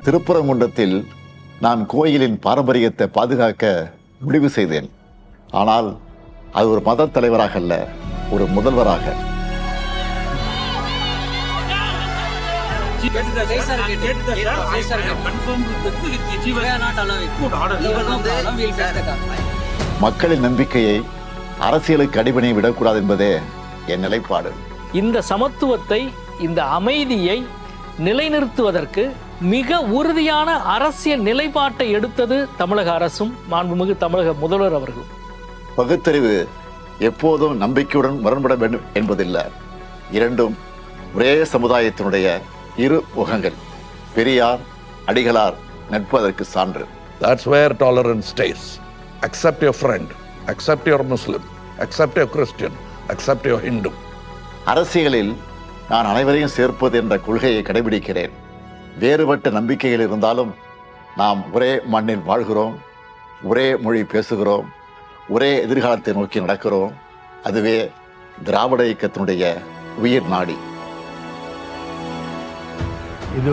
திருப்பரங்குன்றத்தில் நான் கோயிலின் பாரம்பரியத்தை பாதுகாக்க முடிவு செய்தேன். ஆனால் அது ஒரு மத தலைவராக அல்ல, ஒரு முதல்வராக. மக்களின் நம்பிக்கையை அரசியலுக்கு அடிபணிய விடக்கூடாது என்பதே என் நிலைப்பாடு. இந்த சமத்துவத்தை, இந்த அமைதியை நிலைநிறுத்துவதற்கு மிக உறுதியான அரசியல் நிலைப்பாட்டை எடுத்தது தமிழக அரசும் மாண்புமிகு தமிழக முதல்வர் அவர்களும். பகுத்தறிவு எப்போதும் நம்பிக்கையுடன் முரண்பட வேண்டும் என்பதில்லை. இரண்டும் ஒரே சமுதாயத்தினுடைய இரு முகங்கள். பெரியார், அடிகளார் நட்பதற்கு சான்று. That's where tolerance stays. Accept your friend, accept your Muslim, accept your Christian, accept your Hindu. அரசியலில் நான் அனைவரையும் சேர்ப்பது என்ற கொள்கையை கடைபிடிக்கிறேன். வேறுபட்ட நம்பிக்கைகள் இருந்தாலும் நாம் ஒரே மண்ணில் வாழ்கிறோம், ஒரே மொழி பேசுகிறோம், ஒரே எதிர்காலத்தை நோக்கி நடக்கிறோம். அதுவே திராவிட இயக்கத்தினுடைய உயிர் நாடி. இது